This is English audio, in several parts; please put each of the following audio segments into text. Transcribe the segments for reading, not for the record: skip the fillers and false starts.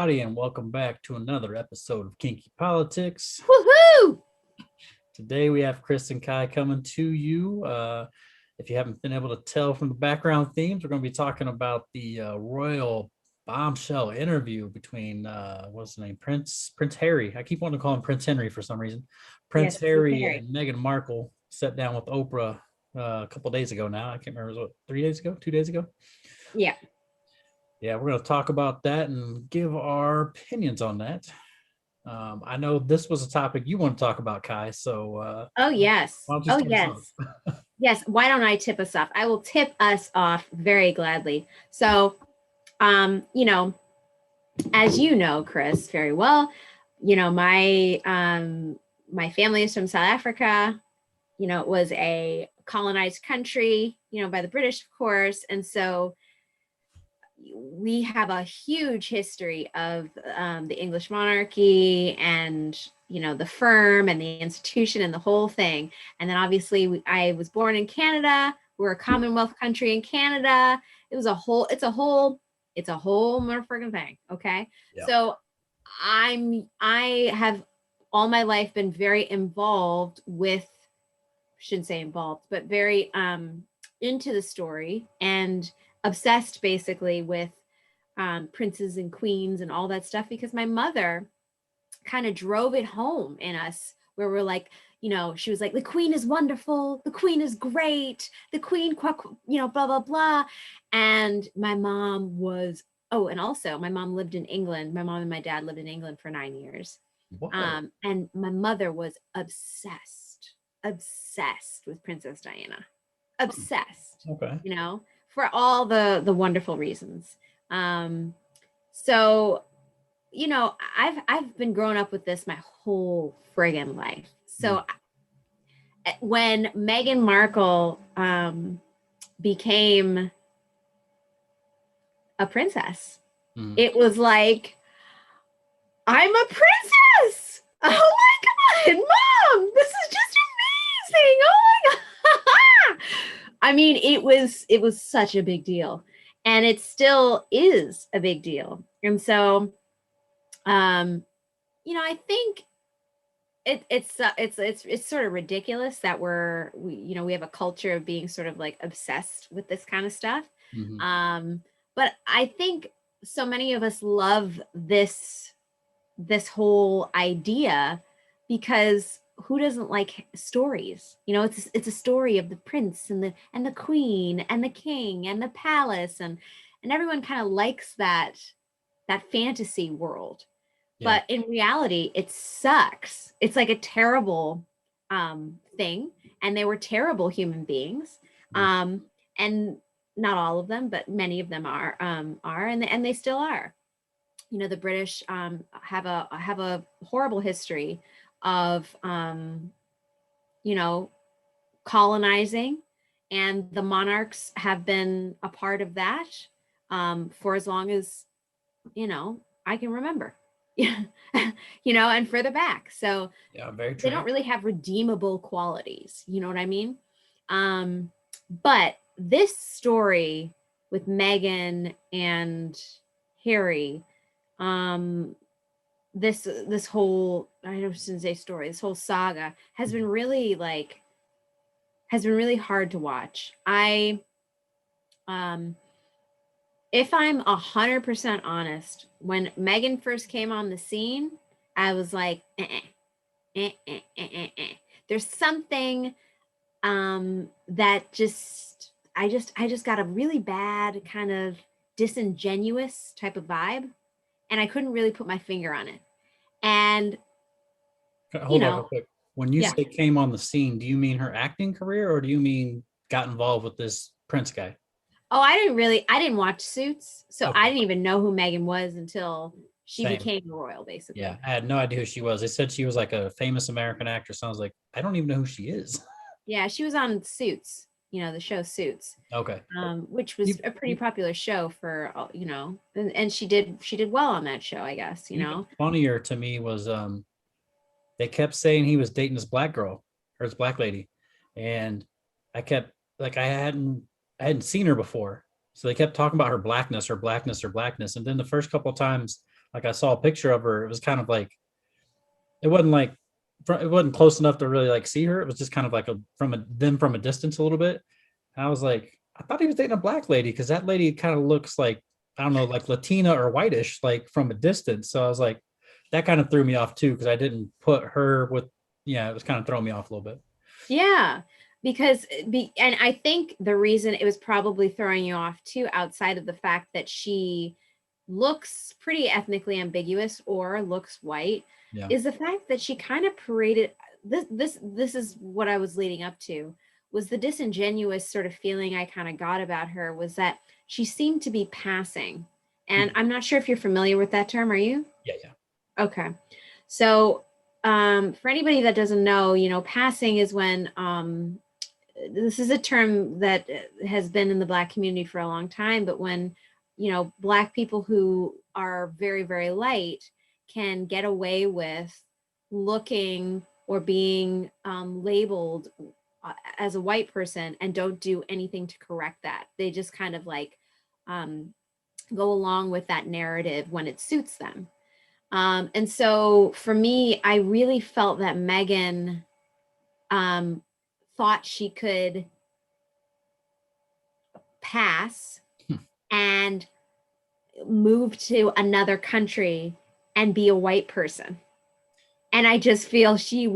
everybody, and welcome back to another episode of Kinky Politics. Woohoo! Today we have Chris and Kai coming to you. If you haven't been able to tell from the background themes, we're going to be talking about the royal bombshell interview between what's the name, Prince Harry. I keep wanting to call him Prince Henry for some reason. Prince Yes, Prince Harry Harry. and Meghan Markle sat down with Oprah a couple days ago. Now I can't remember, what, 3 days ago, 2 days ago. Yeah. Yeah, we're going to talk about that and give our opinions on that. I know this was a topic you want to talk about, Kai. So Oh, yes. why don't you Oh, start us yes. off? Yes. Why don't I tip us off? I will tip us off very gladly. So, um, you know, as you know, Chris, very well, my family is from South Africa. It was a colonized country, by the British, of course. And so we have a huge history of the English monarchy and the firm and the institution and the whole thing. And then obviously I was born in Canada. We're a Commonwealth country in Canada. It's a whole motherfucking thing. Okay. Yeah. So I have all my life been very involved with, shouldn't say involved, but very into the story and obsessed basically with princes and queens and all that stuff, because my mother kind of drove it home in us, where we're like, she was like, the queen is wonderful, the queen is great, the queen, blah, blah, blah. And my mom was, and also my mom lived in England. My mom and my dad lived in England for 9 years. And my mother was obsessed with Princess Diana. Obsessed. Okay. For all the wonderful reasons. So, I've been growing up with this my whole friggin' life. So when Meghan Markle became a princess, it was like, I'm a princess. Oh my God, Mom, this is just amazing. Oh my God. I mean, it was such a big deal, and it still is a big deal. And so, I think it's sort of ridiculous that we have a culture of being sort of like obsessed with this kind of stuff. But I think so many of us love this whole idea, because who doesn't like stories? It's a story of the prince and the queen and the king and the palace, and everyone kind of likes that fantasy world. Yeah. But in reality, it sucks. It's like a terrible thing, and they were terrible human beings. And not all of them, but many of them are, and they still are. The British have a horrible history of colonizing, and the monarchs have been a part of that for as long as I can remember. And further back. So yeah, very true. They don't really have redeemable qualities. You know what I mean? But this story with Meghan and Harry, this whole, I shouldn't say story, this whole saga has been really hard to watch. If I'm 100% honest, when Meghan first came on the scene, I was like, There's something that I just got a really bad kind of disingenuous type of vibe, and I couldn't really put my finger on it. And hold on real quick. When you yeah. say came on the scene, do you mean her acting career, or do you mean got involved with this Prince guy? Oh, I didn't watch Suits, so Okay. I didn't even know who Meghan was until she Same. became a royal, basically. Yeah, I had no idea who she was. They said she was like a famous American actress. I was like, I don't even know who she is. Yeah, she was on Suits, the show Suits. Okay. Which was a pretty popular show for, and she did well on that show, I guess, Even funnier to me was they kept saying he was dating this black girl, or this black lady, and I kept like I hadn't seen her before, so they kept talking about her blackness, and then the first couple of times Like I saw a picture of her. It was kind of like it wasn't like it wasn't close enough to really like see her. It was just kind of like a from a distance a little bit. And I was like, I thought he was dating a black lady because that lady kind of looks like I don't know, like Latina or whitish, like from a distance. So I was like, that kind of threw me off too because I didn't put her with. Yeah, it was kind of throwing me off a little bit. Yeah, because and I think the reason it was probably throwing you off too, outside of the fact that she looks pretty ethnically ambiguous or looks white, Yeah. is the fact that she kind of paraded this is what I was leading up to, was the disingenuous sort of feeling I kind of got about her, was that she seemed to be passing. And Mhm. I'm not sure if you're familiar with that term, are you? Yeah, yeah. Okay. So, for anybody that doesn't know, passing is when this is a term that has been in the Black community for a long time, but when, Black people who are very, very light can get away with looking or being labeled as a white person and don't do anything to correct that. They just kind of like um, go along with that narrative when it suits them. And so for me, I really felt that Megan um, thought she could pass and move to another country and be a white person. And I just feel she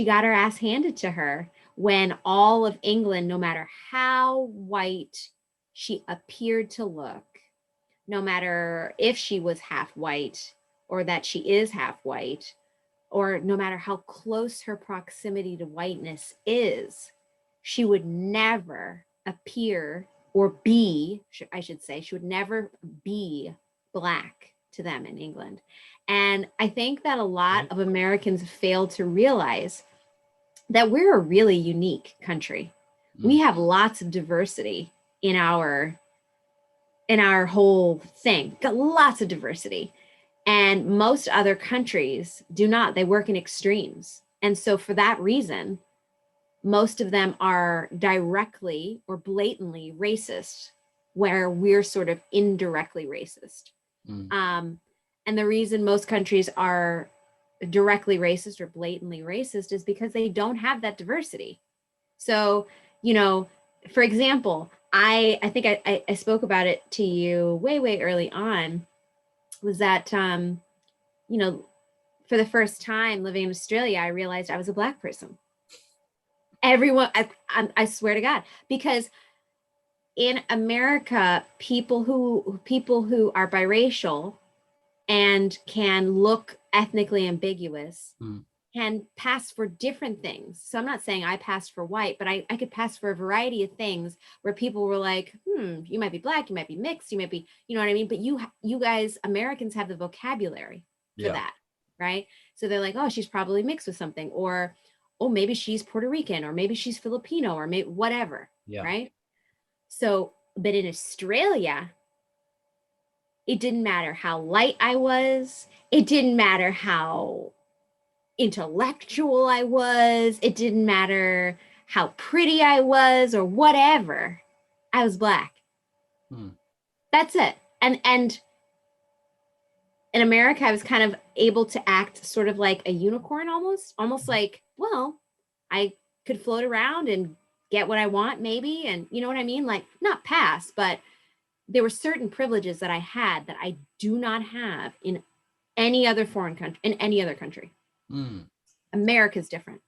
got her ass handed to her when all of England, no matter how white she appeared to look, no matter if she was half white or that she is half white, or no matter how close her proximity to whiteness is, she would never appear or be, I should say, she would never be Black to them in England. And I think that a lot Right. of Americans fail to realize that we're a really unique country. We Mm. have lots of diversity in our whole thing. Got lots of diversity. And most other countries do not. They work in extremes. And so, for that reason, most of them are directly or blatantly racist, where we're sort of indirectly racist. Mm. Um, and the reason most countries are directly racist or blatantly racist is because they don't have that diversity. So, you know, for example, I think I spoke about it to you way, way early on, was that you know, for the first time living in Australia, I realized I was a Black person. Everyone, I swear to God, because in America, people who are biracial and can look ethnically ambiguous Mm. can pass for different things. So I'm not saying I passed for white, but I could pass for a variety of things where people were like, you might be Black, you might be mixed, you might be, you know what I mean? But you guys, Americans, have the vocabulary for Yeah. that, right? So they're like, oh, she's probably mixed with something, or oh, maybe she's Puerto Rican, or maybe she's Filipino, or maybe whatever, Yeah. right? So, but in Australia, it didn't matter how light I was. It didn't matter how intellectual I was. It didn't matter how pretty I was or whatever. I was Black. Mm. That's it. And in America, I was kind of able to act sort of like a unicorn, almost like, well, I could float around and get what I want, maybe. And you know what I mean? Like, not pass, but there were certain privileges that I had that I do not have in any other foreign country, in any other country. Mm. America's different.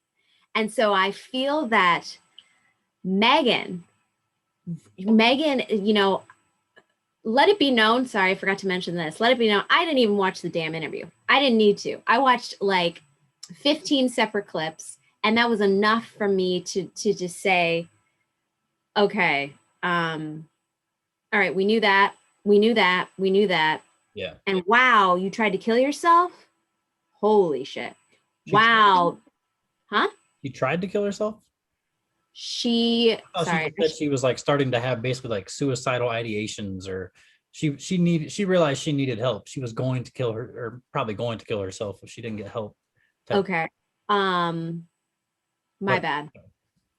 And so I feel that Megan, Megan, let it be known. Sorry, I forgot to mention this. Let it be known. I didn't even watch the damn interview. I didn't need to. I watched like 15 separate clips, and that was enough for me to just say, okay, all right, we knew that. We knew that. We knew that. Yeah. And wow, you tried to kill yourself? Holy shit. She tried, Wow. Huh? she tried to kill herself. Oh, she Sorry. just said she was like starting to have basically like suicidal ideations, or she realized she needed help. She was going to kill her, or probably going to kill herself if she didn't get help. Type, Okay. Um, my but bad.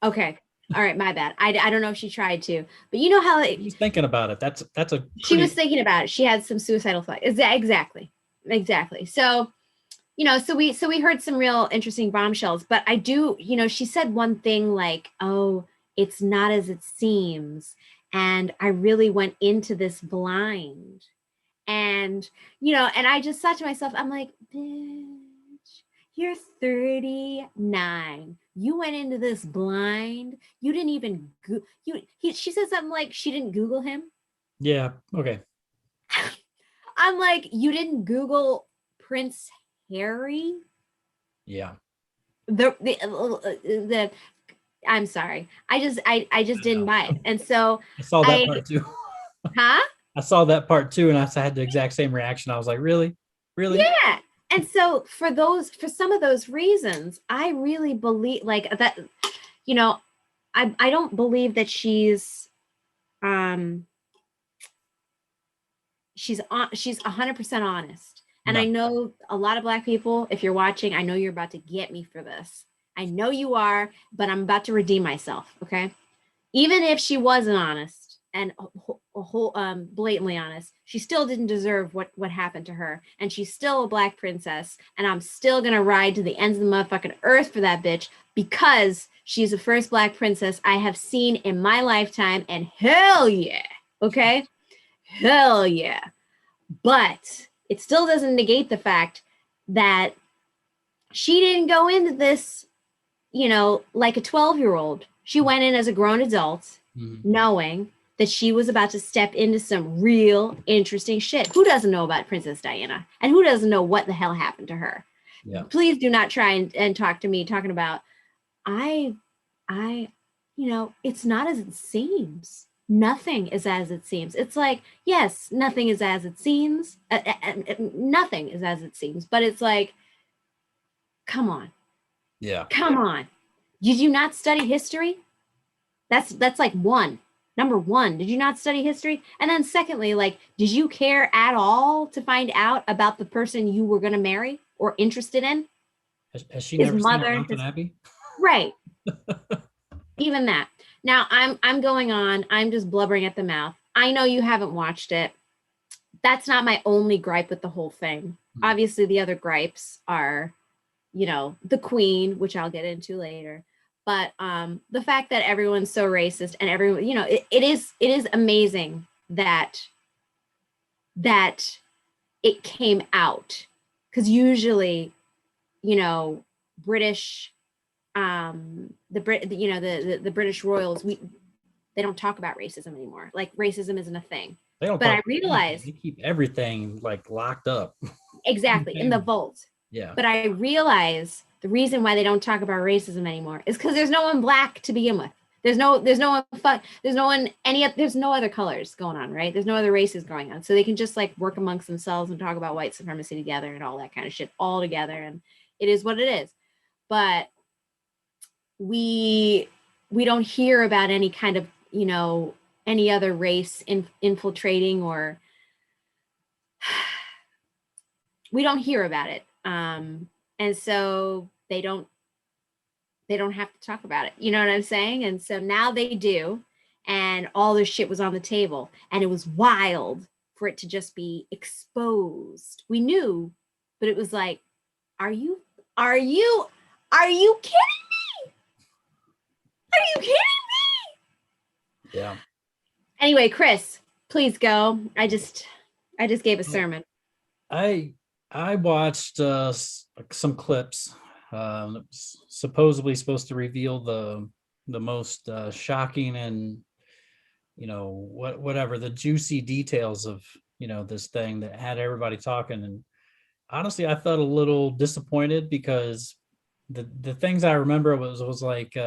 Okay. All right, my bad. I don't know if she tried to, but you know how She's thinking about it. That's a she was pretty. thinking about it. She had some suicidal thoughts. Exactly. Exactly. So, so we heard some real interesting bombshells, but I do, she said one thing like, "Oh, it's not as it seems." And I really went into this blind. And, and I just thought to myself, I'm like, bitch, you're 39. You went into this blind. You didn't even she said something like she didn't Google him. Yeah. Okay. I'm like, you didn't Google Prince Harry? Yeah. The I'm sorry. I just I didn't know. buy it. And so I saw that I part too. huh? I saw that part too, and I had the exact same reaction. I was like, really, really? Yeah. And so for some of those reasons, I really believe like that, you know, I don't believe that um she's 100% honest. And I No. know a lot of Black people, if you're watching, I know you're about to get me for this. I know you are, but I'm about to redeem myself. Okay. Even if she wasn't honest and blatantly honest, she still didn't deserve what happened to her, and she's still a Black princess. And I'm still gonna ride to the ends of the motherfucking earth for that bitch because she's the first Black princess I have seen in my lifetime. And hell yeah, okay, hell yeah. But it still doesn't negate the fact that she didn't go into this, like a 12-year-old. She went in as a grown adult, Mhm. knowing that she was about to step into some real interesting shit. Who doesn't know about Princess Diana? And who doesn't know what the hell happened to her? Yeah. Please do not try and talk to me talking about, I, I, it's not as it seems. Nothing is as it seems. It's like, yes, nothing is as it seems. Nothing is as it seems. But it's like, come on, Yeah. come on. Did you not study history? That's like one. Number one, did you not study history? And then secondly, like, did you care at all to find out about the person you were going to marry or interested in? Has she His never seen mother, Downton Abbey? right. Even that. Now I'm going on. I'm just blubbering at the mouth. I know you haven't watched it. That's not my only gripe with the whole thing. Hmm. Obviously, the other gripes are, the queen, which I'll get into later. But the fact that everyone's so racist and everyone, it is amazing that it came out, because usually, you know, British the Brit you know the British royals, they don't talk about racism anymore. Like, racism isn't a thing. They don't But talk I about anything. realized They keep everything like locked up. exactly in the vault. Yeah. But I realize the reason why they don't talk about racism anymore is because there's no one Black to begin with. There's no other colors going on, right? There's no other races going on. So they can just like work amongst themselves and talk about white supremacy together and all that kind of shit all together. And it is what it is. But we don't hear about any kind of, any other race infiltrating, or we don't hear about it. And so they don't have to talk about it. You know what I'm saying? And so now they do. And all this shit was on the table. And it was wild for it to just be exposed. We knew, but it was like, are you, are you, are you kidding me? Are you kidding me? Yeah. Anyway, Chris, please go. I just gave a sermon. I I watched some clips. It was supposedly supposed to reveal the most shocking and whatever the juicy details of this thing that had everybody talking. And honestly, I felt a little disappointed because the things I remember was like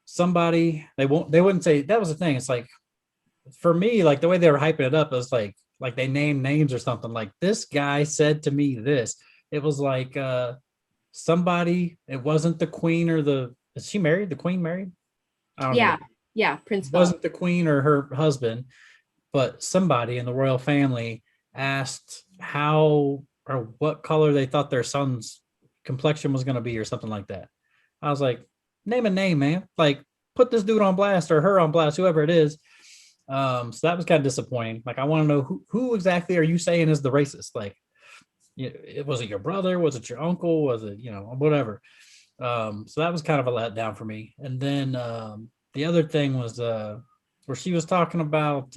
somebody they wouldn't say that was the thing. It's like for me, like the way they were hyping it up, it was like they named names or something. Like this guy said to me this. It was like somebody. It wasn't the queen or the. Is she married? The queen married? I don't know. Yeah. Yeah. Prince It Philip. wasn't the queen or her husband, but somebody in the royal family asked how or what color they thought their son's complexion was going to be or something like that. I was like, name a name, man. Like, put this dude on blast or her on blast, whoever it is. So that was kind of disappointing. Like, I want to know who exactly are you saying is the racist? Like, was it your brother? Was it your uncle? Was it, whatever? So that was kind of a letdown for me. And then the other thing was where she was talking about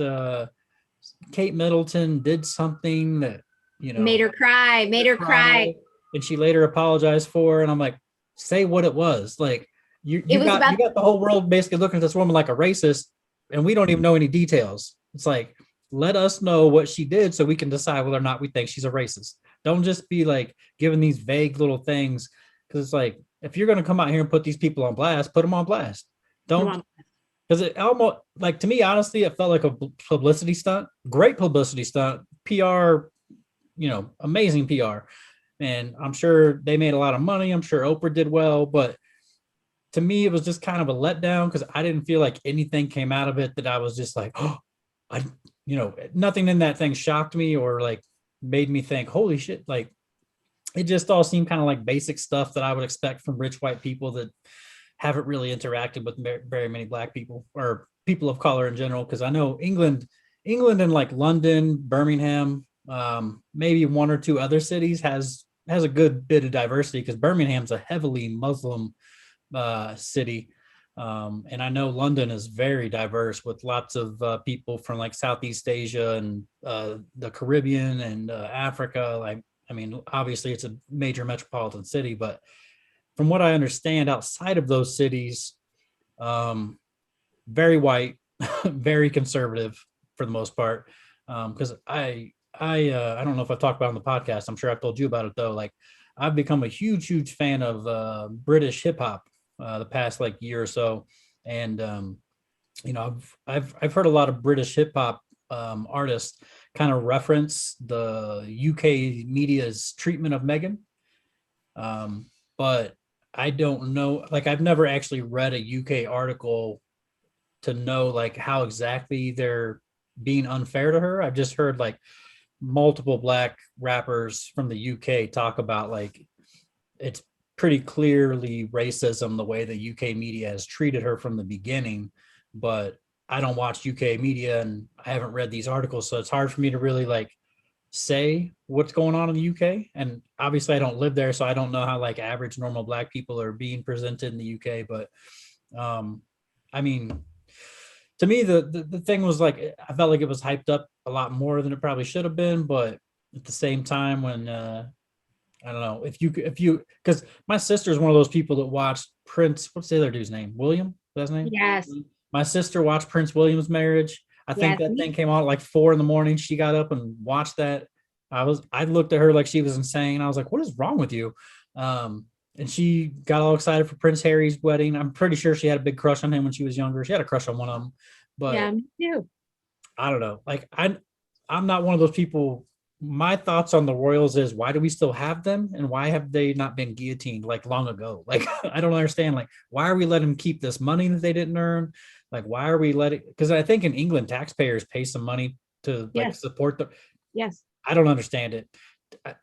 Kate Middleton did something that, Made her cry, made her cry. and she later apologized for. And I'm like, say what it was. Like, you It you was got about you got the whole world basically looking at this woman like a racist, and we don't even know any details. It's like, let us know what she did so we can decide whether or not we think she's a racist. Don't just be like giving these vague little things, because it's like, if you're going to come out here and put these people on blast, put them on blast. Don't, because it almost, like, to me, honestly, it felt like a publicity stunt. Great publicity stunt, PR, amazing PR. And I'm sure they made a lot of money. I'm sure Oprah did well, but to me, it was just kind of a letdown because I didn't feel like anything came out of it that I was just like, oh, I, nothing in that thing shocked me or like made me think, holy shit. Like, it just all seemed kind of like basic stuff that I would expect from rich white people that haven't really interacted with very many black people or people of color in general. Because I know England and like London, Birmingham, maybe one or two other cities has a good bit of diversity, because Birmingham's a heavily Muslim city. And I know London is very diverse with lots of people from like Southeast Asia and the Caribbean and Africa. Like, I mean, obviously it's a major metropolitan city, but from what I understand, outside of those cities, very white, very conservative for the most part. Because I don't know if I've talked about it on the podcast. I'm sure I've told you about it though. Like, I've become a huge fan of British hip hop the past like year or so, and I've heard a lot of British hip hop artists kind of reference the UK media's treatment of Meghan, but I don't know. Like, I've never actually read a UK article to know like how exactly they're being unfair to her. I've just heard like multiple black rappers from the UK talk about like it's pretty clearly racism the way the UK media has treated her from the beginning. But I don't watch UK media and I haven't read these articles, so it's hard for me to really like say what's going on in the UK. And obviously I don't live there, so I don't know how like average normal black people are being presented in the UK. But I mean, to me, the thing was like, I felt like it was hyped up a lot more than it probably should have been. But at the same time, when I don't know if you because my sister is one of those people that watched Prince. What's the other dude's name? William. That's his name. Yes. My sister watched Prince William's marriage. I think Yes. that thing came out at like 4 a.m. She got up and watched that. I looked at her like she was insane. I was like, what is wrong with you? And she got all excited for Prince Harry's wedding. I'm pretty sure she had a big crush on him when she was younger. She had a crush on one of them, Yeah, but me too. I don't know. Like, I'm not one of those people. My thoughts on the Royals is, why do we still have them, and why have they not been guillotined like long ago? Like, I don't understand. Like, why are we letting them keep this money that they didn't earn? Like, why are we letting? Because I think in England, taxpayers pay some money to like Yes. support the. Yes. I don't understand it.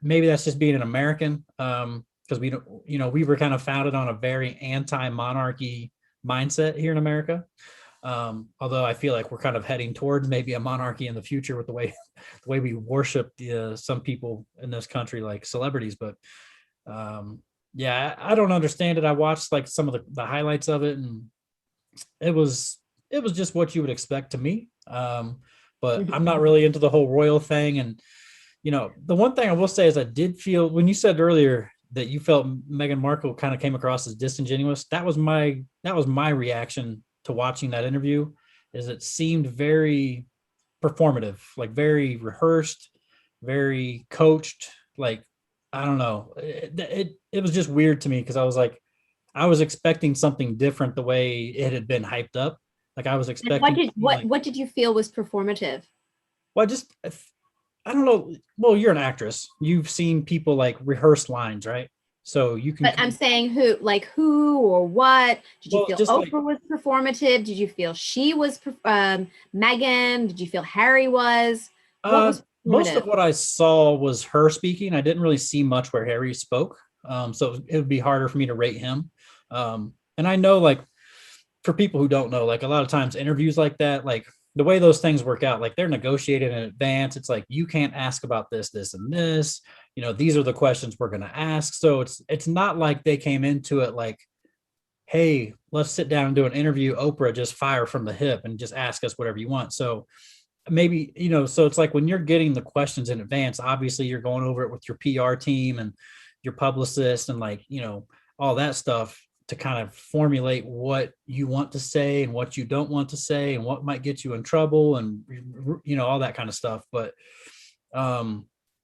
Maybe that's just being an American. Because we don't, we were kind of founded on a very anti-monarchy mindset here in America. Although I feel like we're kind of heading towards maybe a monarchy in the future with the way we worship some people in this country, like celebrities. But yeah, I don't understand it. I watched like some of the highlights of it, and it was just what you would expect to me. But I'm not really into the whole royal thing. And the one thing I will say is, I did feel when you said earlier that you felt Meghan Markle kind of came across as disingenuous. That was my reaction to watching that interview. Is it seemed very performative, like very rehearsed, very coached. Like, I don't know. It was just weird to me, because I was like, I was expecting something different the way it had been hyped up. Like, I was And what expecting did like, what did you feel was performative? well, I don't know. Well, you're an actress. You've seen people like rehearse lines, right? So you can But I'm saying who or what? Did you well, feel just like Oprah was performative? Did you feel she was Megan? Did you feel Harry was? What was most performative? of what I saw was her speaking. I didn't really see much where Harry spoke. So it would be harder for me to rate him. and I know, like, for people who don't know, like, a lot of times interviews like that, like, the way those things work out, like, they're negotiated in advance. It's like, you can't ask about this, this, and this. These are the questions we're going to ask. So it's not like they came into it like, hey, let's sit down and do an interview. Oprah, just fire from the hip and just ask us whatever you want. So maybe, so it's like when you're getting the questions in advance, obviously you're going over it with your PR team and your publicist and, like, all that stuff to kind of formulate what you want to say and what you don't want to say and what might get you in trouble and all that kind of stuff. But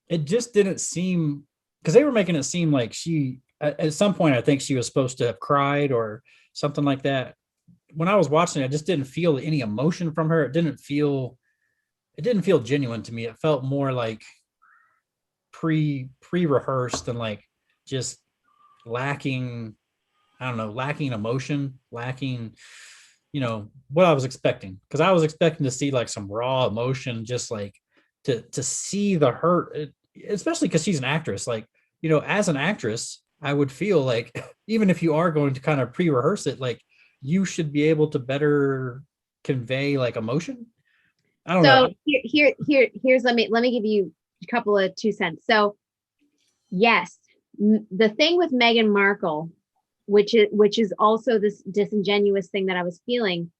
it just didn't seem, because they were making it seem like she at some point, I think she was supposed to have cried or something like that. When I was watching it, I just didn't feel any emotion from her. It didn't feel genuine to me. It felt more like pre-rehearsed and like just lacking, I don't know, lacking emotion, lacking, what I was expecting. Because I was expecting to see like some raw emotion, just like to see the hurt, especially because she's an actress. Like, as an actress, I would feel like even if you are going to kind of pre-rehearse it, like, you should be able to better convey like emotion. I don't know. So here's let me give you a couple of 2 cents. So yes, the thing with Meghan Markle, which is also this disingenuous thing that I was feeling,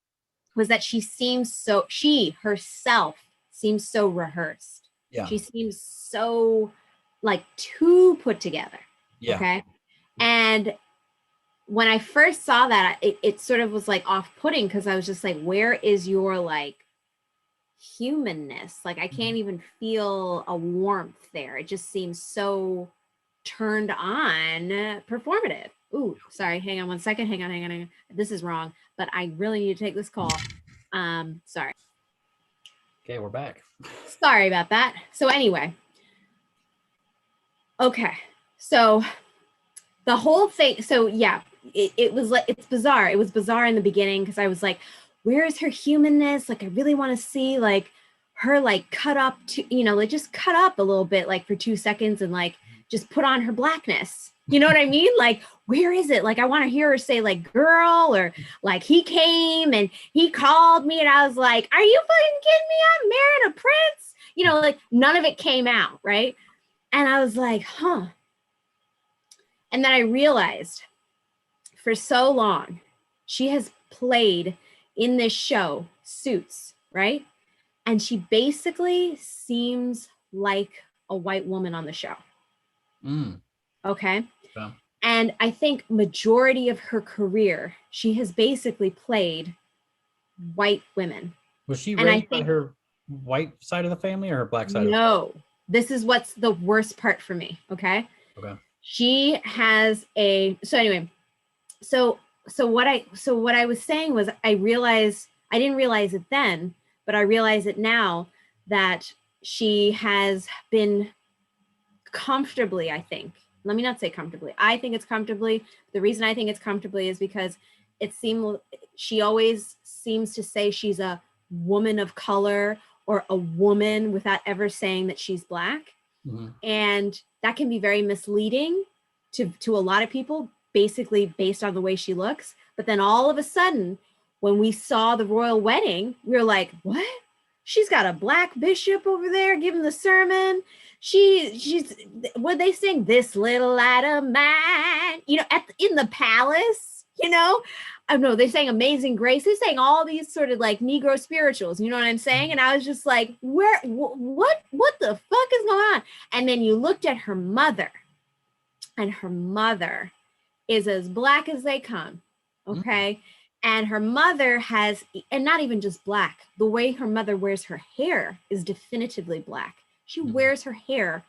was that she herself seems so rehearsed. Yeah. She seems so like too put together. Yeah. Okay. And when I first saw that, it sort of was like off-putting, because I was just like, where is your like humanness? Like, I can't even feel a warmth there. It just seems so turned on, performative. Ooh, sorry. Hang on 1 second. Hang on. This is wrong, but I really need to take this call. Sorry. Okay, we're back. Sorry about that. So anyway, okay. So the whole thing. So yeah, it was like, it's bizarre. It was bizarre in the beginning because I was like, where is her humanness? Like, I really want to see like her like cut up to, like just cut up a little bit, like for 2 seconds, and like just put on her blackness. You know what I mean? Like, where is it? Like, I want to hear her say like girl, or like he came and he called me and I was like, are you fucking kidding me? I'm marrying a prince. Like none of it came out. Right. And I was like, huh. And then I realized for so long, she has played in this show Suits, right? And she basically seems like a white woman on the show. Okay. Yeah. And I think majority of her career, she has basically played white women. Was she And I raised by think her white side of the family or her black side of no, this is what's the worst part for me. Okay. Okay. She has so anyway, so what I was saying was, I didn't realize it then, but I realize it now, that she has been comfortably, I think, let me not say comfortably, I think it's comfortably. The reason I think it's comfortably is because she always seems to say she's a woman of color or a woman without ever saying that she's black. Mm-hmm. And that can be very misleading to a lot of people, basically based on the way she looks. But then all of a sudden, when we saw the royal wedding, we were like, what? She's got a black bishop over there giving the sermon. She's what they sing, this little light of mine, in the palace, I know they sang Amazing Grace. They sang all these sort of like Negro spirituals, you know what I'm saying? And I was just like, what the fuck is going on? And then you looked at her mother, and her mother is as black as they come. Okay. Mm-hmm. And her mother and not even just black, the way her mother wears her hair is definitively black. She wears her hair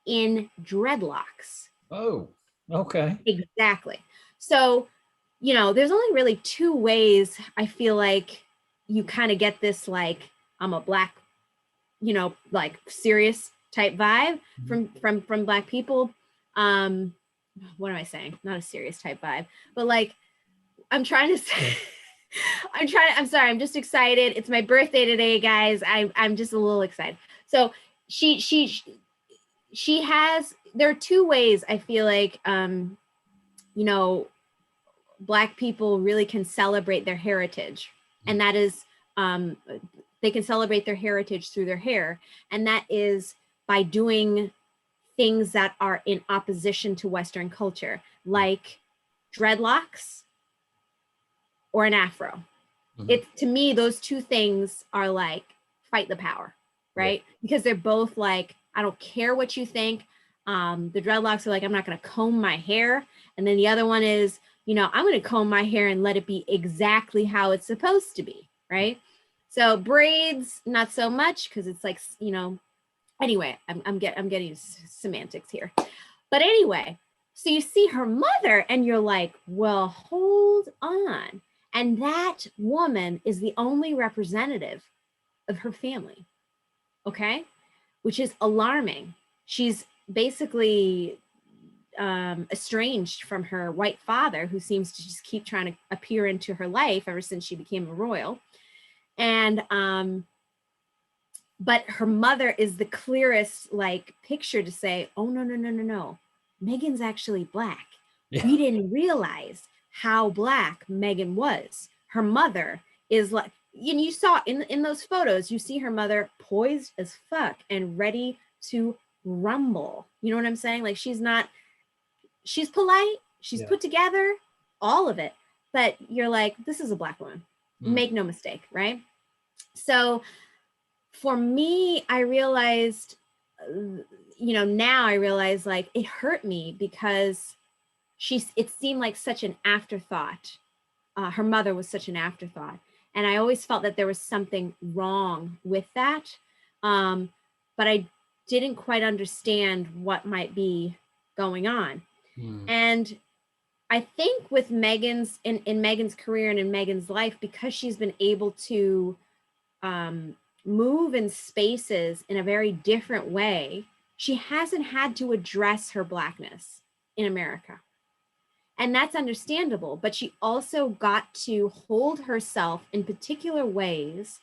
in dreadlocks. Oh, okay. Exactly. So, there's only really two ways I feel like you kind of get this, like, I'm a black, like serious type vibe from black people. What am I saying? Not a serious type vibe, but like, I'm trying to say, I'm sorry. I'm just excited. It's my birthday today, guys. I'm just a little excited. So she has, there are two ways I feel like, Black people really can celebrate their heritage, and that is they can celebrate their heritage through their hair, and that is by doing things that are in opposition to Western culture, like dreadlocks or an afro. It's, to me, those two things are like fight the power, right? Yeah. Because they're both like, I don't care what you think. The dreadlocks are like, I'm not going to comb my hair. And then the other one is, you know, I'm going to comb my hair and let it be exactly how it's supposed to be, right? So braids, not so much, because it's like, you know, anyway, I'm getting semantics here. But anyway, so you see her mother and you're like, well, hold on. And that woman is the only representative of her family, okay? Which is alarming. She's basically estranged from her white father, who seems to just keep trying to appear into her life ever since she became a royal. And, but her mother is the clearest like picture to say, oh, no. Meghan's actually Black. Yeah. We didn't realize how Black Meghan was. Her mother is like, you saw in those photos, you see her mother poised as fuck and ready to rumble. You know what I'm saying? Like, she's polite, she's put together, all of it. But you're like, this is a Black woman. Make no mistake, right? So for me, I realized, now I realize like it hurt me because it seemed like such an afterthought. Her mother was such an afterthought. And I always felt that there was something wrong with that. But I didn't quite understand what might be going on. And I think with Meghan's, in Meghan's career and in Meghan's life, because she's been able to move in spaces in a very different way, she hasn't had to address her Blackness in America. And that's understandable, but she also got to hold herself in particular ways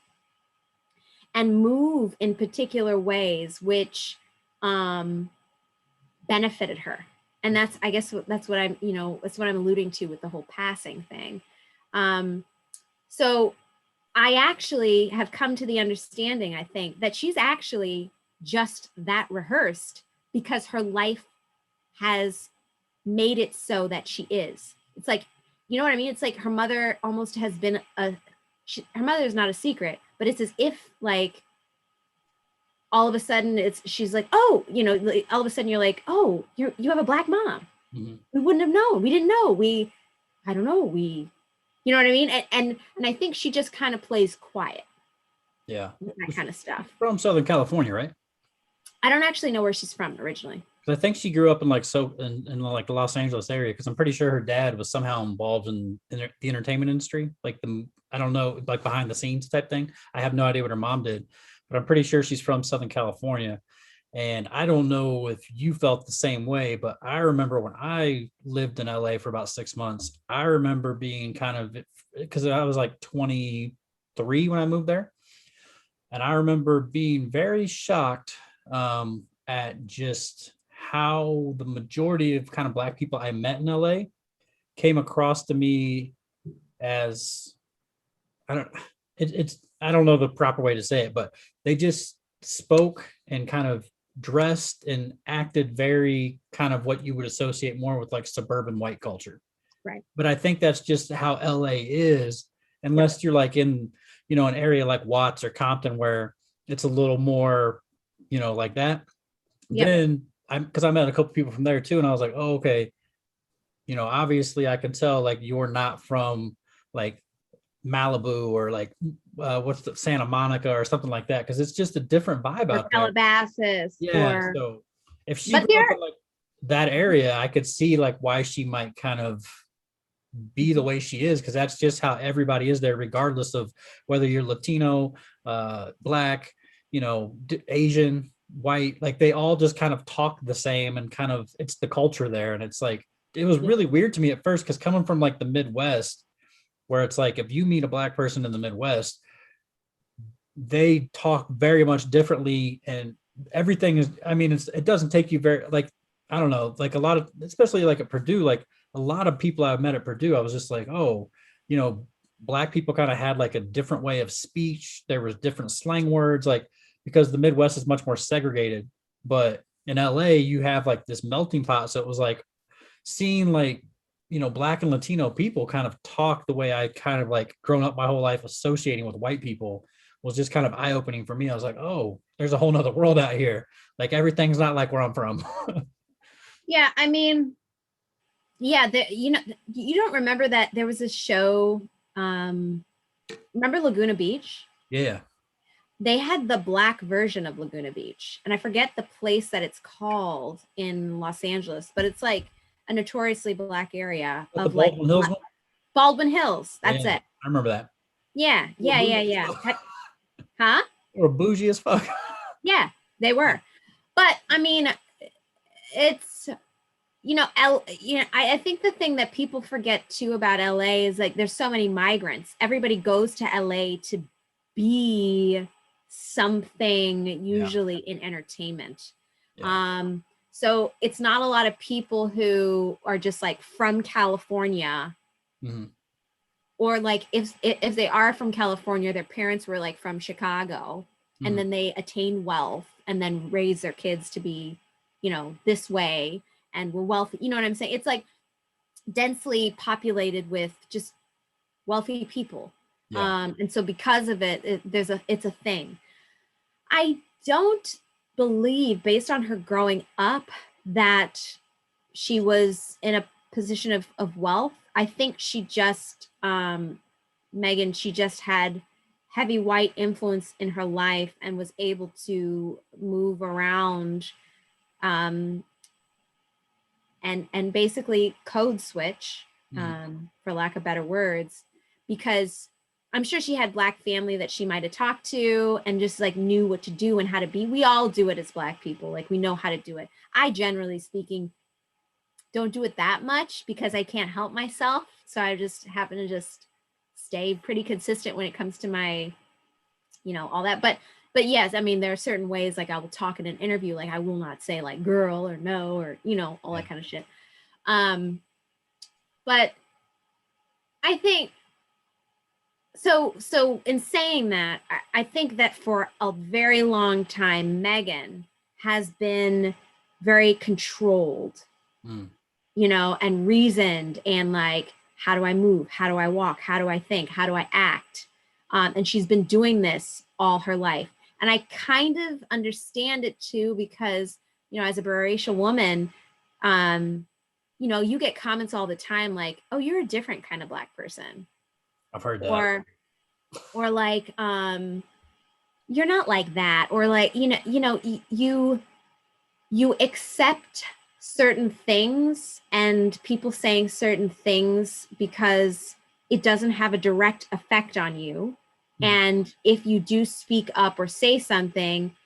and move in particular ways, which benefited her. And that's, I guess, that's what I'm, that's what I'm alluding to with the whole passing thing. So I actually have come to the understanding, I think, that she's actually just that rehearsed because her life has made it so that she is. It's like, you know what I mean? It's like her mother almost has been her mother is not a secret, but it's as if like all of a sudden she's like, oh, all of a sudden you're like, oh, you have a Black mom. Mm-hmm. We wouldn't have known. We didn't know. I don't know. You know what I mean? And I think she just kind of plays quiet. Yeah. That kind of stuff. From Southern California, right? I don't actually know where she's from originally. I think she grew up in like in like the Los Angeles area, because I'm pretty sure her dad was somehow involved in the entertainment industry, like I don't know, like behind the scenes type thing. I have no idea what her mom did, but I'm pretty sure she's from Southern California. And I don't know if you felt the same way, but I remember when I lived in LA for about 6 months, I remember being kind of, because I was like 23 when I moved there. And I remember being very shocked at just how the majority of kind of Black people I met in LA came across to me as, I don't know the proper way to say it, but they just spoke and kind of dressed and acted very kind of what you would associate more with like suburban white culture. Right. But I think that's just how LA is, unless you're like in, an area like Watts or Compton where it's a little more, like that. Yep. Then because I met a couple people from there too, and I was like, oh, okay, obviously I can tell like you're not from like Malibu or like what's the Santa Monica or something like that, because it's just a different vibe out there. Calabasas. Yeah. So if she grew up in like that area, I could see like why she might kind of be the way she is, because that's just how everybody is there, regardless of whether you're Latino, Black, Asian, white, like they all just kind of talk the same, and kind of it's the culture there. And it's like, it was really weird to me at first, because coming from like the Midwest, where it's like if you meet a Black person in the Midwest, they talk very much differently, and everything is, it doesn't take you very, like, I don't know, like a lot of, especially like at Purdue, like a lot of people I've met at Purdue, I was just like, oh, you know, black people kind of had like a different way of speech. There was different slang words, like because the Midwest is much more segregated. But in LA, you have like this melting pot. So it was like seeing like, you know, black and Latino people kind of talk the way I kind of like grown up my whole life associating with white people was just kind of eye opening for me. I was like, oh, there's a whole nother world out here. Like everything's not like where I'm from. Yeah, I mean, yeah, you know, you don't remember that there was a show, remember Laguna Beach? Yeah. They had the black version of Laguna Beach, and I forget the place that it's called in Los Angeles, but it's like a notoriously black area With the of like Baldwin Hills one? Baldwin Hills. That's Yeah, it. I remember that. Yeah, They were yeah, yeah, bougie as yeah. fuck. Huh? They were bougie as fuck. Yeah, they were. But I mean, it's I think the thing that people forget too about LA is like there's so many migrants. Everybody goes to LA to be something, Yeah. usually in entertainment. Yeah. So it's not a lot of people who are just like from California, Mhm. or like if they are from California, their parents were like from Chicago, and Mhm. then they attain wealth and then raise their kids to be, this way, and were wealthy. You know what I'm saying? It's like densely populated with just wealthy people. Yeah. And so because of it's a thing. I don't believe, based on her growing up, that she was in a position of wealth. I think she just, Megan, she just had heavy white influence in her life and was able to move around, um, and basically code switch, Mhm. for lack of better words, because I'm sure she had black family that she might have talked to and just like knew what to do and how to be. We all do it as black people. Like we know how to do it. I, generally speaking, don't do it that much because I can't help myself. So I just happen to just stay pretty consistent when it comes to my, all that. But yes, I mean, there are certain ways, like I will talk in an interview, like I will not say like girl or no, or, all Yeah. that kind of shit. But I think so in saying that, I think that for a very long time, Megan has been very controlled, Mm. and reasoned, and like, how do I move? How do I walk? How do I think? How do I act? And she's been doing this all her life. And I kind of understand it too, because, as a biracial woman, you get comments all the time like, oh, you're a different kind of black person. I've heard that. Or like, you're not like that. Or like, you accept certain things and people saying certain things because it doesn't have a direct effect on you. Mhm. And if you do speak up or say something,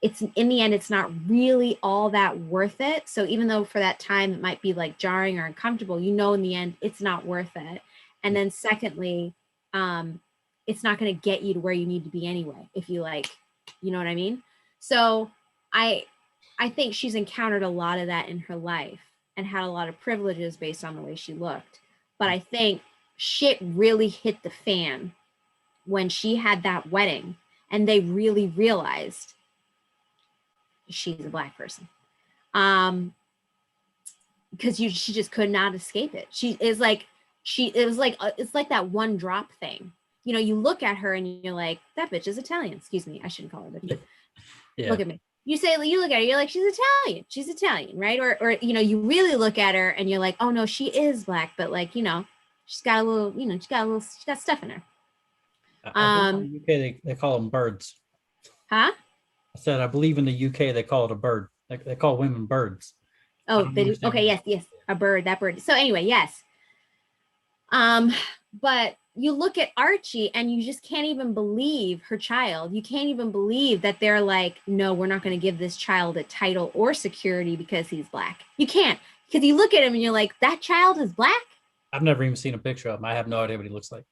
it's in the end, it's not really all that worth it. So even though for that time it might be like jarring or uncomfortable, in the end, it's not worth it. And then secondly, it's not going to get you to where you need to be anyway, if you like, you know what I mean? So I think she's encountered a lot of that in her life and had a lot of privileges based on the way she looked. But I think shit really hit the fan when she had that wedding and they really realized she's a black person. Because she just could not escape it. It's like that one drop thing. You look at her and you're like, that bitch is Italian. Excuse me, I shouldn't call her bitch, but Yeah. look at me. You look at her, you're like, she's Italian, right? Or you really look at her and you're like, oh no, she is black, but like, she's got she's got stuff in her. I believe in the UK they call them birds. Huh? I said I believe in the UK they call it a bird. They call women birds. I Oh, don't they do. understand Okay, why. yes, a bird, that bird. So anyway, yes. Um, but you look at Archie and you just can't even believe her child. You can't even believe that they're like, no, we're not going to give this child a title or security because he's black. You can't, because you look at him and you're like, that child is black. I've never even seen a picture of him. I have no idea what he looks like.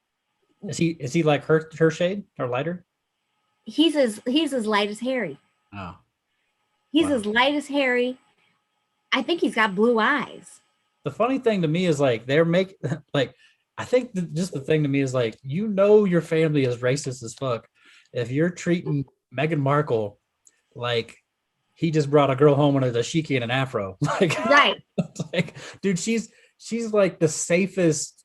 Is he like her shade or lighter? He's as light as Harry. Oh, He's wow. as light as Harry. I think he's got blue eyes. the funny thing to me is like they're making like I think just the thing to me is like your family is racist as fuck if you're treating Meghan Markle like he just brought a girl home with a dashiki and an afro. Right. Like, dude, she's like the safest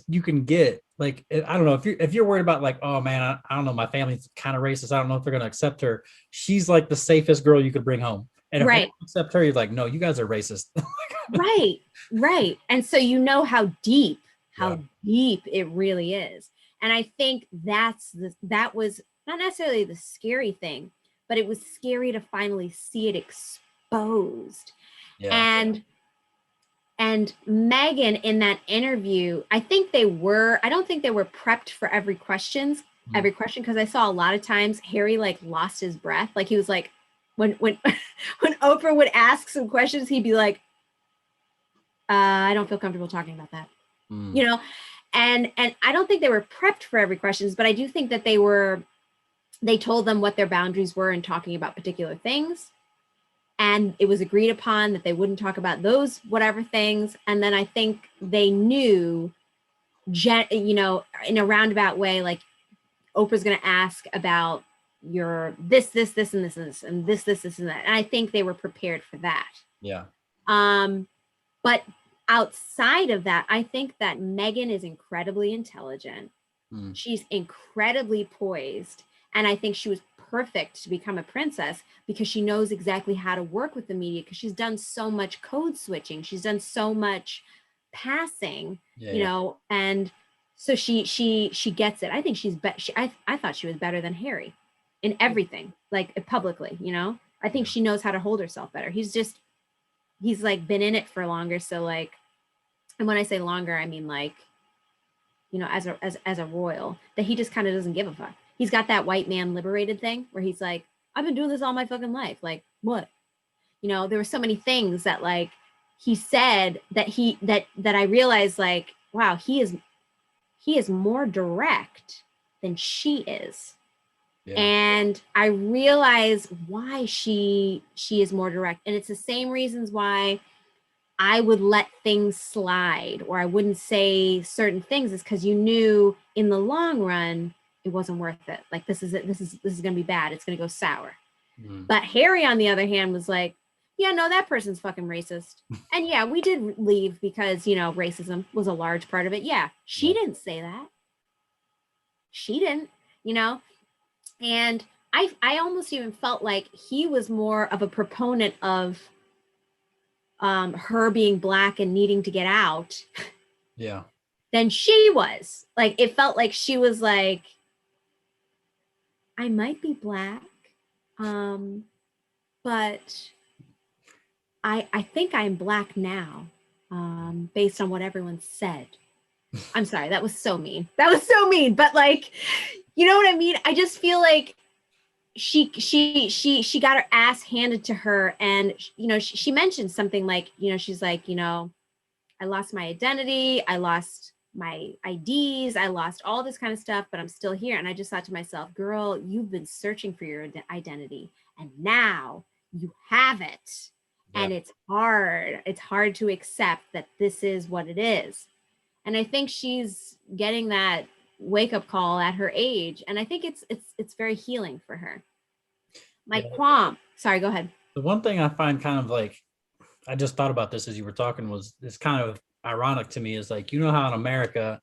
you can get. Like, I don't know if you're worried about like, oh man, I don't know, my family's kind of racist. I don't know if they're gonna accept her. She's like the safest girl you could bring home. And if they Right. don't accept her, you're like, no, you guys are racist. Right. Right. And so you know Yeah. how deep it really is. And I think that was not necessarily the scary thing, but it was scary to finally see it exposed. Yeah. And Megan in that interview, I don't think they were prepped for every question, because I saw a lot of times Harry like lost his breath. Like he was like, when when Oprah would ask some questions, he'd be like, I don't feel comfortable talking about that. Mm. You know, and I don't think they were prepped for every questions, but I do think that they told them what their boundaries were in talking about particular things. And it was agreed upon that they wouldn't talk about those whatever things. And then I think they knew, in a roundabout way, like Oprah's going to ask about your this, and this, and this, and this, and that. And I think they were prepared for that. Yeah. But outside of that, I think that Megan is incredibly intelligent. Mm. She's incredibly poised. And I think she was perfect to become a princess because she knows exactly how to work with the media, because she's done so much code switching. She's done so much passing, and so she gets it. I think I thought she was better than Harry in everything, like publicly, I think she knows how to hold herself better. He's like been in it for longer. So like, and when I say longer, I mean like, as a royal, that he just kind of doesn't give a fuck. He's got that white man liberated thing where he's like, I've been doing this all my fucking life. Like what? There were so many things that like he said that that I realized like, wow, he is more direct than she is. Yeah. And I realize why she is more direct. And it's the same reasons why I would let things slide or I wouldn't say certain things, is because you knew in the long run it wasn't worth it. Like this is going to be bad. It's going to go sour. Mm. But Harry, on the other hand, was like, yeah, no, that person's fucking racist. And yeah, we did leave because, racism was a large part of it. Yeah, she didn't say that. She didn't, and I almost even felt like he was more of a proponent of her being Black and needing to get out. Yeah. Than she was. Like, it felt like she was like, I might be Black, but I think I'm Black now, based on what everyone said. I'm sorry, that was so mean. But like, you know what I mean? I just feel like she got her ass handed to her, and she mentioned something like, she's like, I lost my identity, I lost my IDs, I lost all this kind of stuff, but I'm still here. And I just thought to myself, girl, you've been searching for your identity and now you have it. Yeah. And it's hard to accept that this is what it is. And I think she's getting that wake up call at her age. And I think it's very healing for her. Sorry, go ahead. The one thing I find kind of like, I just thought about this as you were talking, was it's kind of ironic to me, is like, how in America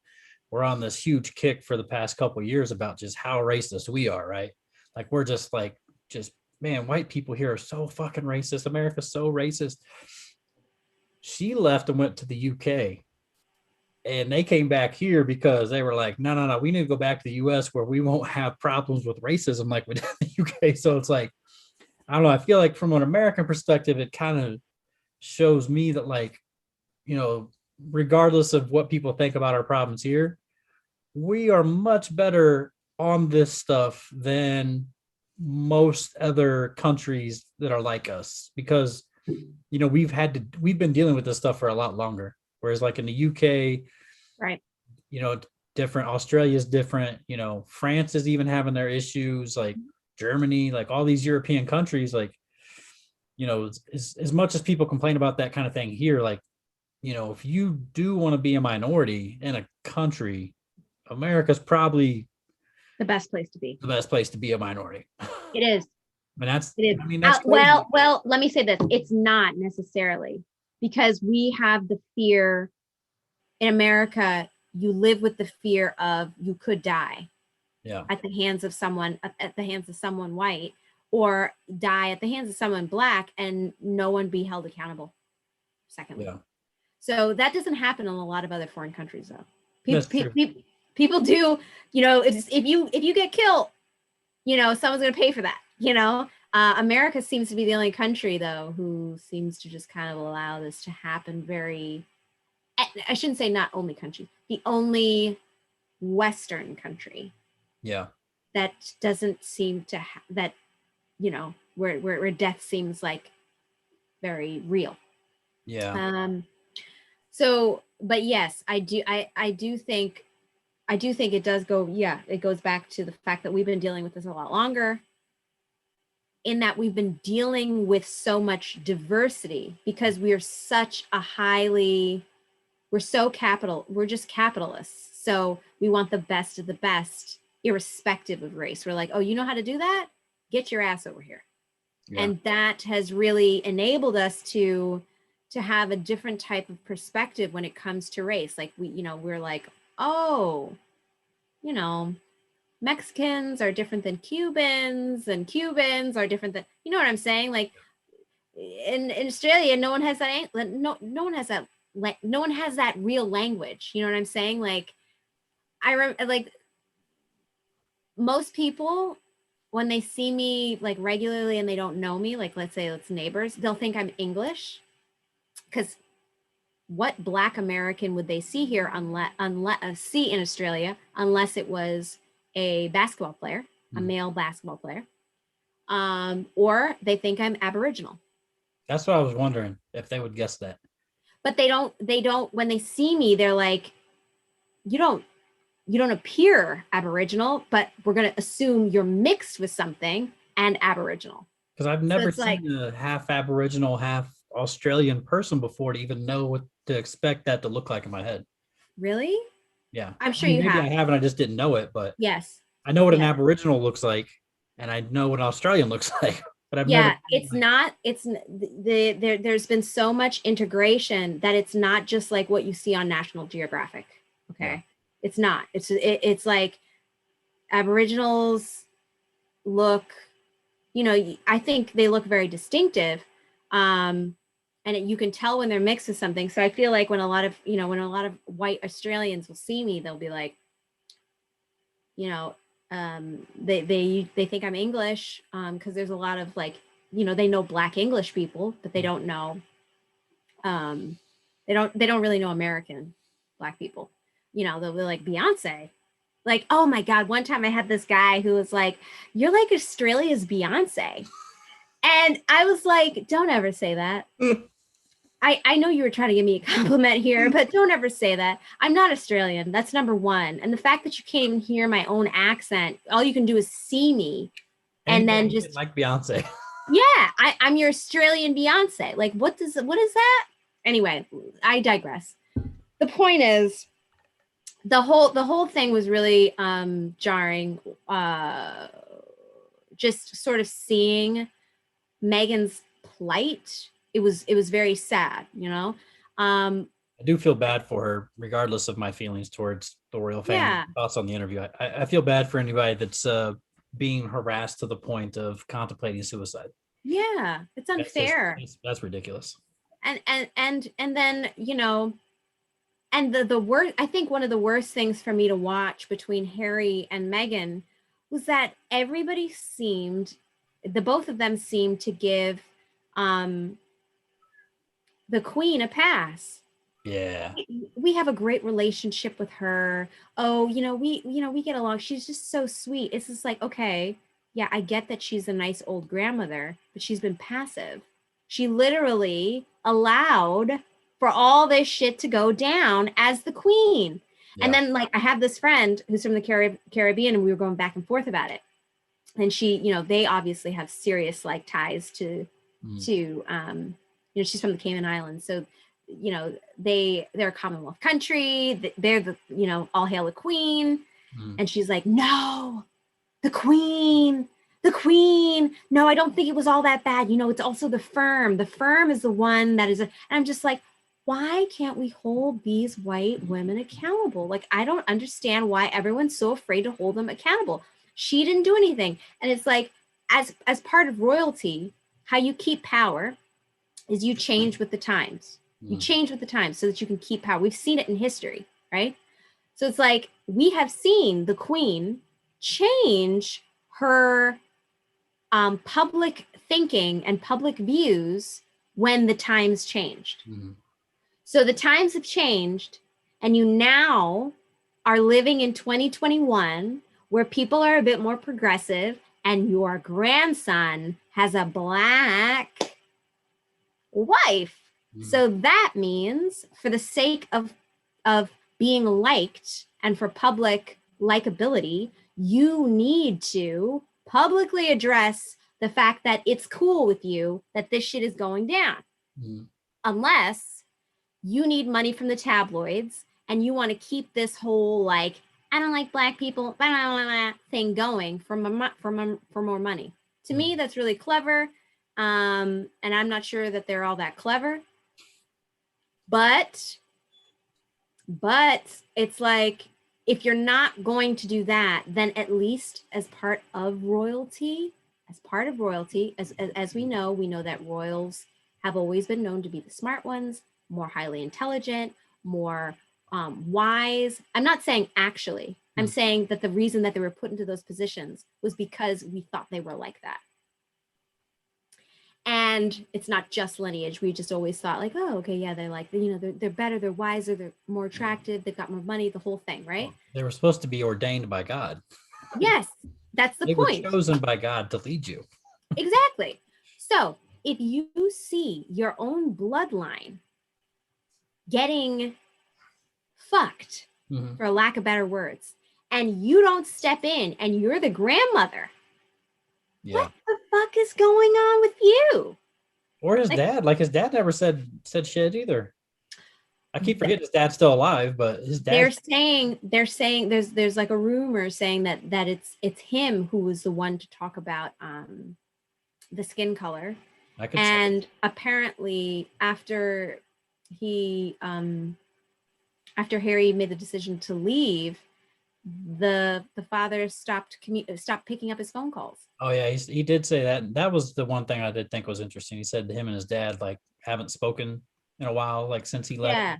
we're on this huge kick for the past couple of years about just how racist we are, right? Like we're just man, white people here are so fucking racist. America's so racist. She left and went to the UK, and they came back here because they were like, no, we need to go back to the US where we won't have problems with racism like we did in the UK. So it's like, I don't know, I feel like from an American perspective, it kind of shows me that, like, regardless of what people think about our problems here, we are much better on this stuff than most other countries that are like us, because we've been dealing with this stuff for a lot longer. Whereas like in the UK, right, different, Australia's different, France is even having their issues, like Germany, like all these European countries, like, as much as people complain about that kind of thing here, like if you do want to be a minority in a country, America's probably The best place to be. the best place to be a minority. It is. And that's, It is. I mean, that's crazy. Well, let me say this. It's not necessarily, because we have the fear in America. You live with the fear of you could die Yeah. at the hands of someone white, or die at the hands of someone black and no one be held accountable. Secondly. Yeah. So that doesn't happen in a lot of other foreign countries, though. That's true. People do, if you get killed, someone's going to pay for that. America seems to be the only country, though, who seems to just kind of allow this to happen. I shouldn't say not only country, the only Western country. Yeah. That doesn't seem to where death seems like very real. Yeah. So, but yes, I do think it does go, it goes back to the fact that we've been dealing with this a lot longer, in that we've been dealing with so much diversity because we're just capitalists. So we want the best of the best, irrespective of race. We're like, oh, you know how to do that? Get your ass over here. Yeah. And that has really enabled us to have a different type of perspective when it comes to race. Like we're like, oh, Mexicans are different than Cubans, and Cubans are different than, you know what I'm saying? Like in Australia, no one has that. No one has that. No one has that real language. You know what I'm saying? Like like most people, when they see me like regularly and they don't know me, like let's say it's neighbors, they'll think I'm English, because what Black American would they see here see in Australia unless it was a basketball player, a male basketball player, or they think I'm Aboriginal. That's what I was wondering, if they would guess that. But they don't, when they see me, they're like, you don't appear Aboriginal, but we're going to assume you're mixed with something and Aboriginal. Because I've never seen a half Aboriginal, half Australian person before to even know what to expect that to look like in my head. Really? Yeah. I'm sure you have. Maybe I haven't, I just didn't know it, but yes, I know what an Aboriginal looks like, and I know what an Australian looks like. But I've never there's been so much integration that it's not just like what you see on National Geographic. Okay. Yeah. It's not. It's like Aboriginals look, I think they look very distinctive. And you can tell when they're mixed with something. So I feel like when a lot of white Australians will see me, they'll be like, they think I'm English, because there's a lot of like, they know Black English people, but they don't know, they don't really know American Black people. They'll be like, Beyonce. Like, oh my God, one time I had this guy who was like, you're like Australia's Beyonce. And I was like, don't ever say that. I know you were trying to give me a compliment here, but don't ever say that. I'm not Australian. That's number one. And the fact that you can't even hear my own accent, all you can do is see me. And then just like Beyonce. Yeah, I'm your Australian Beyonce. Like, what is that? Anyway, I digress. The point is, the whole thing was really jarring. Just sort of seeing Meghan's plight. It was very sad, I do feel bad for her, regardless of my feelings towards the royal family. Yeah. Thoughts on the interview. I feel bad for anybody that's being harassed to the point of contemplating suicide. Yeah, it's unfair. That's ridiculous. And then, and the worst, I think one of the worst things for me to watch between Harry and Meghan was that everybody both of them seemed to give the Queen a pass. Yeah. We have a great relationship with her. Oh, we get along. She's just so sweet. It's just like, okay, yeah, I get that she's a nice old grandmother, but she's been passive. She literally allowed for all this shit to go down as the Queen. Yeah. And then like, I have this friend who's from the Caribbean, and we were going back and forth about it. And she, they obviously have serious like ties to she's from the Cayman Islands. So they're a Commonwealth country. They're all hail the Queen. Mm. And she's like, no, the Queen. No, I don't think it was all that bad. It's also the firm. The firm is the one that is, and I'm just like, why can't we hold these white women accountable? Like, I don't understand why everyone's so afraid to hold them accountable. She didn't do anything. And it's like, as part of royalty, how you keep power is you change with the times. You change with the times so that you can keep power. We've seen it in history, right? So it's like, we have seen the Queen change her public thinking and public views when the times changed. Mm-hmm. So the times have changed, and you now are living in 2021 where people are a bit more progressive, and your grandson has a Black wife. Mm-hmm. So that means, for the sake of being liked and for public likability, you need to publicly address the fact that it's cool with you that this shit is going down. Mm-hmm. Unless you need money from the tabloids and you want to keep this whole, like, I don't like Black people thing going for more money. To me, that's really clever. And I'm not sure that they're all that clever. But it's like, if you're not going to do that, then at least as part of royalty, as we know that royals have always been known to be the smart ones, more highly intelligent, more wise. I'm not saying actually. I'm saying that the reason that they were put into those positions was because we thought they were like that. And it's not just lineage. We just always thought, like, oh, okay, yeah, they're like, they're better, they're wiser, they're more attractive, they've got more money, the whole thing, right? Well, they were supposed to be ordained by God. Yes, that's the point. They were chosen by God to lead you. Exactly. So if you see your own bloodline getting fucked, for lack of better words, and you don't step in and you're the grandmother, what the fuck is going on with you? Or his dad. Like, his dad never said shit either. I keep forgetting his dad's still alive, but his dad. They're saying there's like a rumor saying that it's him who was the one to talk about the skin color. And apparently after Harry made the decision to leave, the father stopped picking up his phone calls. Oh yeah, he did say that. That was the one thing I did think was interesting. He said him and his dad like haven't spoken in a while, like since he left. Yeah,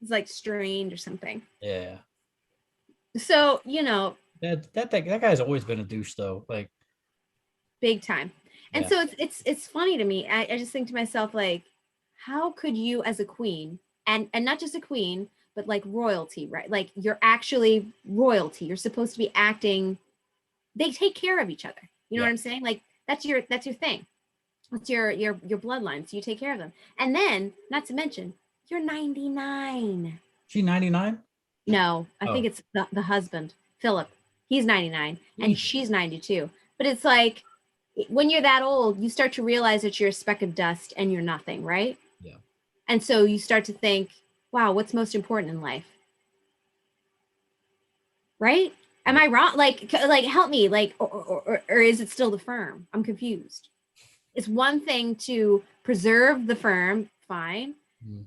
it's like strained or something. Yeah. So that guy's always been a douche though, like big time. And so it's funny to me. I just think to myself, like, how could you, as a queen, and not just a queen, but like royalty, right? Like, you're actually royalty. You're supposed to be acting. They take care of each other. You know what I'm saying? Like, that's your thing. It's your bloodline. So you take care of them. And then, not to mention, you're 99. She 99? No, I think it's the husband, Philip. He's 99 and she's 92. But it's like, when you're that old, you start to realize that you're a speck of dust and you're nothing, right? Yeah. And so you start to think, wow, what's most important in life? Right? Am I wrong? Like help me, like, or is it still the firm? I'm confused. It's one thing to preserve the firm, fine,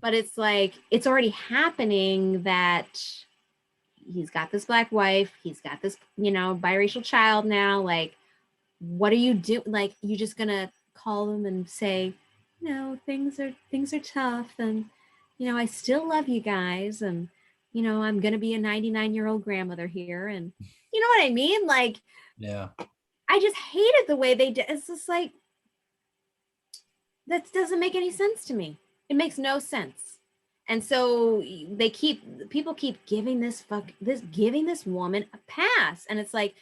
but it's like, it's already happening that he's got this Black wife, he's got this, biracial child now. Like, what are you doing? Like, you just gonna call them and say, things are tough, and I still love you guys, and I'm gonna be a 99-year-old grandmother here, and you know what I mean? Like, yeah, I just hated the way they did. It's just like, that doesn't make any sense to me. It makes no sense. And so people keep giving this woman a pass, and it's like,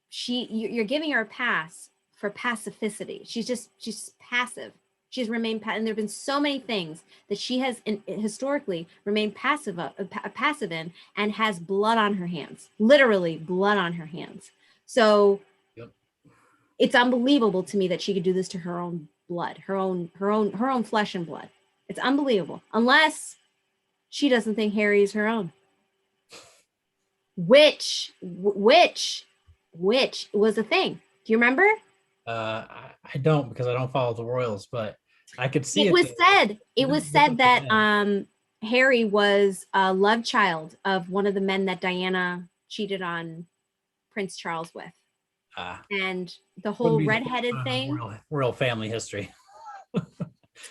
you're giving her a pass for pacificity. She's passive. She's remained and there have been so many things that she has historically remained passive in, and has blood on her hands, literally blood on her hands. So it's unbelievable to me that she could do this to her own blood, her own flesh and blood. It's unbelievable. Unless she doesn't think Harry is her own. Which was a thing. Do you remember? I don't, because I don't follow the Royals, but I could see It it. was said. It Look was said up that the Harry was a love child of one of the men that Diana cheated on Prince Charles with. And the wouldn't whole be redheaded thing. royal family history.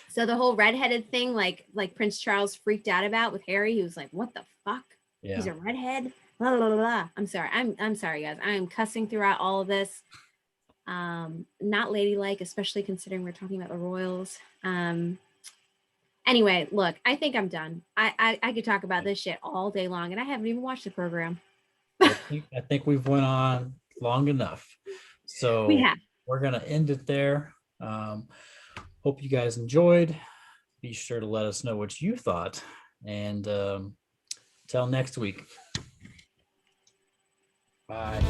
So the whole redheaded thing, like Prince Charles freaked out about with Harry, he was like, "What the fuck? Yeah. He's a redhead." Blah, blah, blah, blah. I'm sorry. I'm sorry, guys. I am cussing throughout all of this. Not ladylike, especially considering we're talking about the royals. Anyway, look, I think I'm done. I could talk about this shit all day long, and I haven't even watched the program. I think we've went on long enough. So We have. we're gonna end it there. Hope you guys enjoyed. Be sure to let us know what you thought. And till next week. Bye.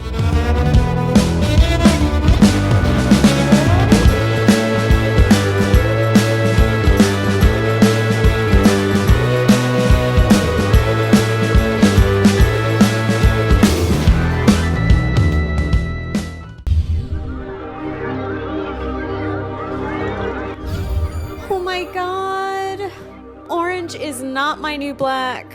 Oh my god. Orange is not my new black.